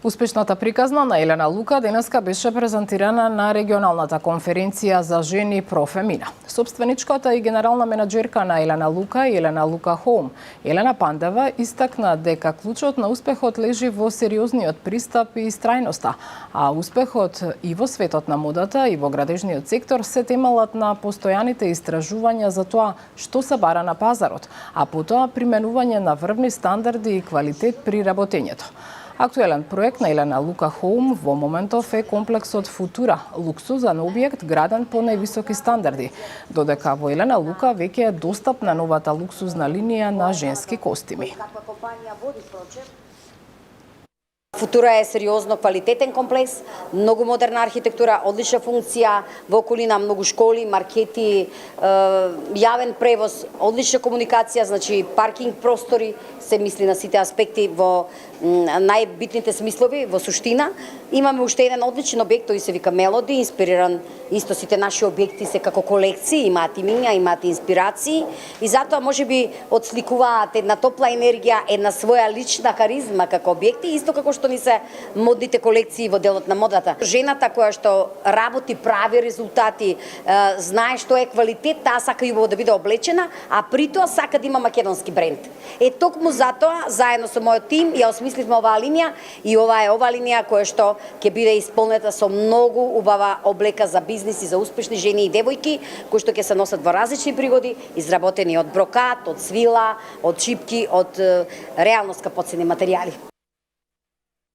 Успешната приказна на Елена Лука денеска беше презентирана на регионалната конференција за жени Профемина. Собственичката и генерална менаџерка на Елена Лука Хоум, Елена Пандева, истакна дека клучот на успехот лежи во сериозниот пристап и страјноста, а успехот и во светот на модата и во градежниот сектор се темелат на постојаните истражувања за тоа што се бара на пазарот, а потоа применување на врвни стандарди и квалитет при работењето. Актуелен проект на Елена Лука Хоум во моментов е комплексот Футура, луксузен објект граден по највисоки стандарди, додека во Елена Лука веќе е достапна новата луксузна линија на женски костими. Футура е сериозно квалитетен комплекс, многу модерна архитектура, одлична функција во околина, многу школи, маркети, јавен превоз, одлична комуникација, значи паркинг простори, се мисли на сите аспекти во најбитните смислови, во суштина. Имаме уште еден одличен објект, тој се вика Мелоди, инспириран, исто сите наши објекти се како колекции, имаат имиња, имаат инспирации и затоа можеби отсликуваат една топла енергија, една своја лична харизма како објекти, исто како што ни се модните колекции во делот на модата. Жената која што работи, прави резултати, знае што е квалитет, таа сака и да биде облечена, а при тоа сака да има македонски бренд. Токму затоа, заедно со мојот тим, ја осмисливме оваа линија и ова е линија која што ќе биде исполнета со многу убава облека за бизнис и за успешни жени и девојки, кои што ќе се носат во различни пригоди, изработени од брокат, од свила, од чипки, од реално скапоцени материјали.